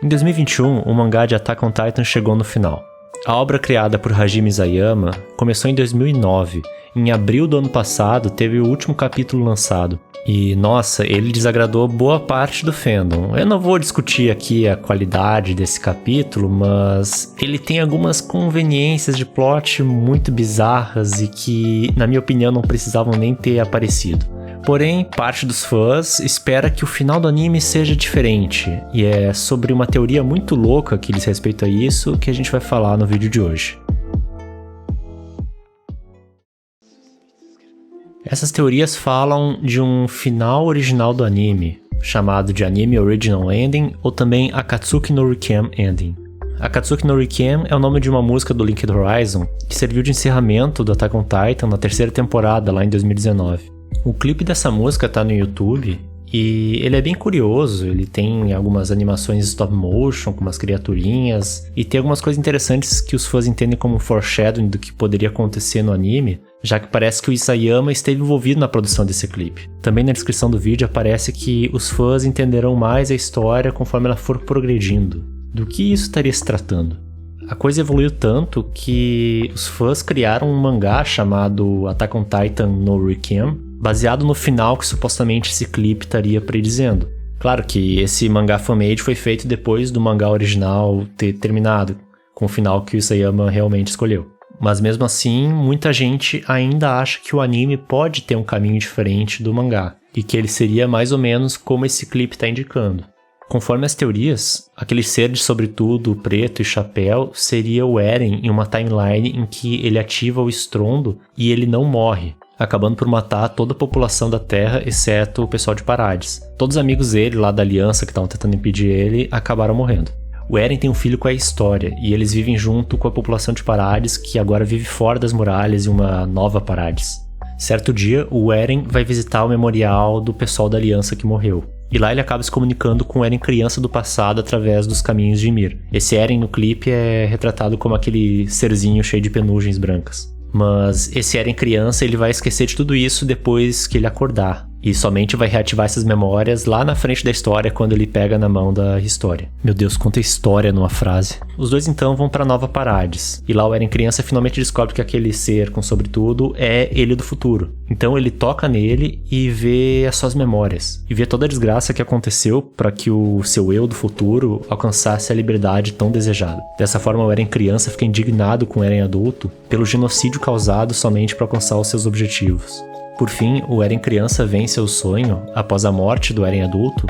Em 2021, o mangá de Attack on Titan chegou no final. A obra criada por Hajime Isayama começou em 2009. Em abril do ano passado, teve o último capítulo lançado. E, nossa, ele desagradou boa parte do fandom. Eu não vou discutir aqui a qualidade desse capítulo, mas ele tem algumas conveniências de plot muito bizarras e que, na minha opinião, não precisavam nem ter aparecido. Porém, parte dos fãs espera que o final do anime seja diferente, e é sobre uma teoria muito louca que diz respeito a isso que a gente vai falar no vídeo de hoje. Essas teorias falam de um final original do anime, chamado de Anime Original Ending ou também Akatsuki no Requiem Ending. Akatsuki no Requiem é o nome de uma música do Linked Horizon que serviu de encerramento do Attack on Titan na terceira temporada, lá em 2019. O clipe dessa música tá no YouTube e ele é bem curioso, ele tem algumas animações stop motion com umas criaturinhas e tem algumas coisas interessantes que os fãs entendem como foreshadowing do que poderia acontecer no anime, já que parece que o Isayama esteve envolvido na produção desse clipe. Também na descrição do vídeo aparece que os fãs entenderão mais a história conforme ela for progredindo. Do que isso estaria se tratando? A coisa evoluiu tanto que os fãs criaram um mangá chamado Attack on Titan no Requiem, baseado no final que supostamente esse clipe estaria predizendo. Claro que esse mangá fan-made foi feito depois do mangá original ter terminado, com o final que o Isayama realmente escolheu. Mas mesmo assim, muita gente ainda acha que o anime pode ter um caminho diferente do mangá, e que ele seria mais ou menos como esse clipe está indicando. Conforme as teorias, aquele ser de sobretudo preto e chapéu seria o Eren em uma timeline em que ele ativa o estrondo e ele não morre, acabando por matar toda a população da Terra, exceto o pessoal de Parades. Todos os amigos dele, lá da Aliança, que estavam tentando impedir ele, acabaram morrendo. O Eren tem um filho com a História, e eles vivem junto com a população de Parades, que agora vive fora das muralhas em uma nova Parades. Certo dia, o Eren vai visitar o memorial do pessoal da Aliança que morreu. E lá ele acaba se comunicando com o Eren criança do passado através dos caminhos de Ymir. Esse Eren no clipe é retratado como aquele serzinho cheio de penugens brancas. Mas esse Eren criança, ele vai esquecer de tudo isso depois que ele acordar. E somente vai reativar essas memórias lá na frente da história quando ele pega na mão da História. Meu Deus, quanta história numa frase. Os dois então vão pra Nova Parades. E lá o Eren criança finalmente descobre que aquele ser com sobretudo é ele do futuro. Então ele toca nele e vê as suas memórias. E vê toda a desgraça que aconteceu para que o seu eu do futuro alcançasse a liberdade tão desejada. Dessa forma o Eren criança fica indignado com o Eren adulto pelo genocídio causado somente para alcançar os seus objetivos. Por fim, o Eren criança vence o sonho, após a morte do Eren adulto,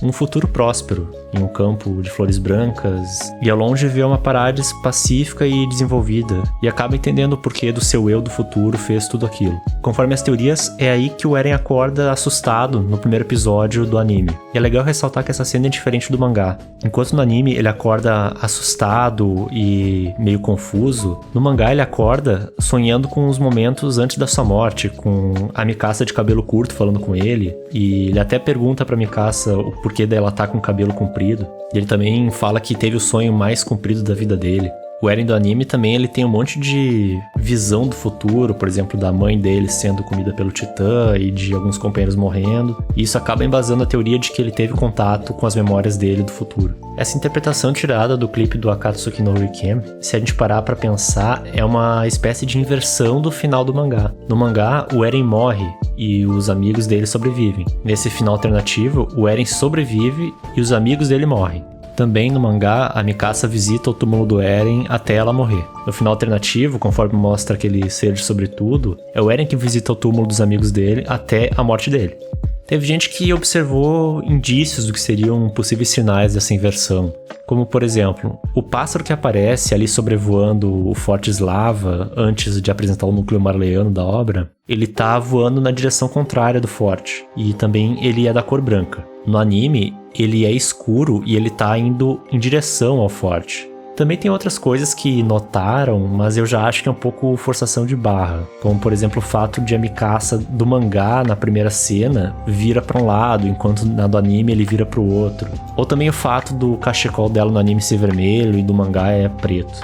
um futuro próspero, em um campo de flores brancas, e ao longe vê uma Parades pacífica e desenvolvida, e acaba entendendo o porquê do seu eu do futuro fez tudo aquilo. Conforme as teorias, é aí que o Eren acorda assustado no primeiro episódio do anime. E é legal ressaltar que essa cena é diferente do mangá. Enquanto no anime ele acorda assustado e meio confuso, no mangá ele acorda sonhando com os momentos antes da sua morte, com a Mikasa de cabelo curto falando com ele, e ele até pergunta pra Mikasa o porquê dela tá com o cabelo comprido. E ele também fala que teve o sonho mais comprido da vida dele. O Eren do anime também ele tem um monte de visão do futuro, por exemplo, da mãe dele sendo comida pelo Titã e de alguns companheiros morrendo. E isso acaba embasando a teoria de que ele teve contato com as memórias dele do futuro. Essa interpretação tirada do clipe do Akatsuki no Requiem, se a gente parar pra pensar, é uma espécie de inversão do final do mangá. No mangá, o Eren morre e os amigos dele sobrevivem. Nesse final alternativo, o Eren sobrevive e os amigos dele morrem. Também no mangá, a Mikasa visita o túmulo do Eren até ela morrer. No final alternativo, conforme mostra aquele ser de sobretudo, é o Eren que visita o túmulo dos amigos dele até a morte dele. Teve gente que observou indícios do que seriam possíveis sinais dessa inversão, como por exemplo, o pássaro que aparece ali sobrevoando o Forte Slava antes de apresentar o núcleo marleano da obra, ele tá voando na direção contrária do forte, e também ele é da cor branca. No anime, ele é escuro e ele tá indo em direção ao forte. Também tem outras coisas que notaram, mas eu já acho que é um pouco forçação de barra. Como, por exemplo, o fato de a Mikasa do mangá, na primeira cena, vira pra um lado, enquanto na do anime ele vira pro outro. Ou também o fato do cachecol dela no anime ser vermelho e do mangá é preto.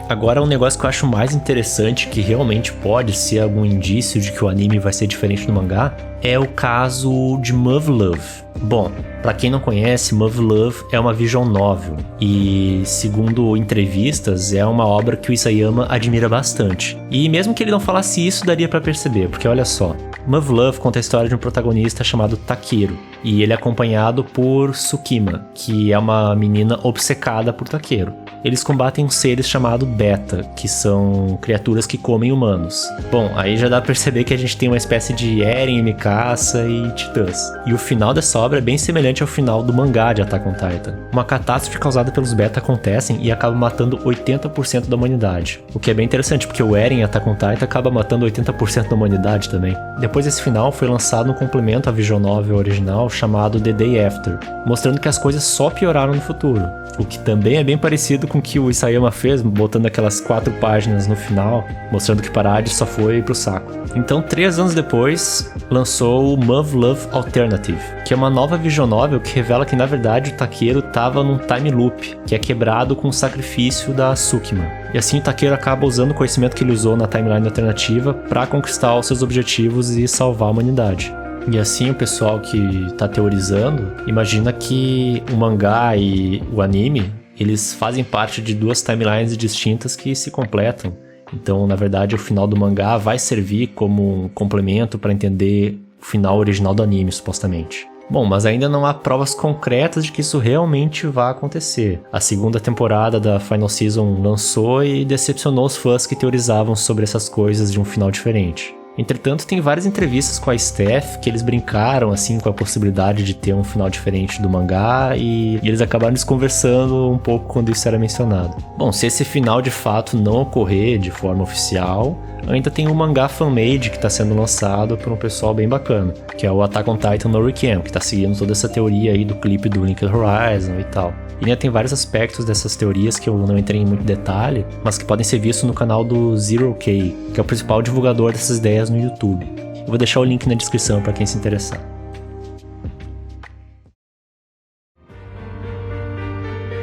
Agora, um negócio que eu acho mais interessante, que realmente pode ser algum indício de que o anime vai ser diferente do mangá, é o caso de Muv-Luv. Bom, pra quem não conhece, Muv-Luv é uma visual novel e, segundo entrevistas, é uma obra que o Isayama admira bastante. E mesmo que ele não falasse isso, daria pra perceber, porque olha só, Muv-Luv conta a história de um protagonista chamado Takeru, e ele é acompanhado por Tsukima, que é uma menina obcecada por Takeru. Eles combatem uns seres chamados Beta, que são criaturas que comem humanos. Bom, aí já dá pra perceber que a gente tem uma espécie de Eren, Mikasa e Titãs. E o final dessa obra é bem semelhante ao final do mangá de Attack on Titan. Uma catástrofe causada pelos Beta acontecem e acaba matando 80% da humanidade. O que é bem interessante, porque o Eren em Attack on Titan acaba matando 80% da humanidade também. Depois desse final, foi lançado um complemento à visual novel original chamado The Day After, mostrando que as coisas só pioraram no futuro. O que também é bem parecido com o que o Isayama fez, botando aquelas 4 páginas no final, mostrando que Parade só foi pro saco. Então, 3 anos depois, lançou o Muv-Luv Alternative, que é uma nova visual novel que revela que, na verdade, o Takeru tava num time loop, que é quebrado com o sacrifício da Tsukima. E assim o Takeru acaba usando o conhecimento que ele usou na timeline alternativa para conquistar os seus objetivos e salvar a humanidade. E assim o pessoal que tá teorizando imagina que o mangá e o anime, eles fazem parte de 2 timelines distintas que se completam. Então, na verdade, o final do mangá vai servir como um complemento para entender o final original do anime, supostamente. Bom, mas ainda não há provas concretas de que isso realmente vai acontecer. A 2ª temporada da Final Season lançou e decepcionou os fãs que teorizavam sobre essas coisas de um final diferente. Entretanto, tem várias entrevistas com a Steph que eles brincaram assim com a possibilidade de ter um final diferente do mangá e eles acabaram desconversando um pouco quando isso era mencionado. Bom, se esse final de fato não ocorrer de forma oficial, ainda tem um mangá fan-made que está sendo lançado por um pessoal bem bacana, que é o Attack on Titan no Riken, que está seguindo toda essa teoria aí do clipe do Linked Horizon e tal. E ainda tem vários aspectos dessas teorias que eu não entrei em muito detalhe, mas que podem ser vistos no canal do Zero K, que é o principal divulgador dessas ideias no YouTube. Eu vou deixar o link na descrição para quem se interessar.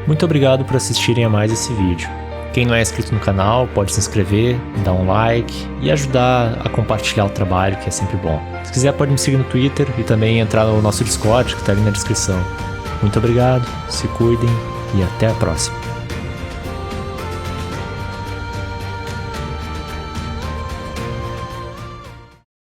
Muito obrigado por assistirem a mais esse vídeo. Quem não é inscrito no canal pode se inscrever, dar um like e ajudar a compartilhar o trabalho, que é sempre bom. Se quiser pode me seguir no Twitter e também entrar no nosso Discord, que está ali na descrição. Muito obrigado, se cuidem e até a próxima.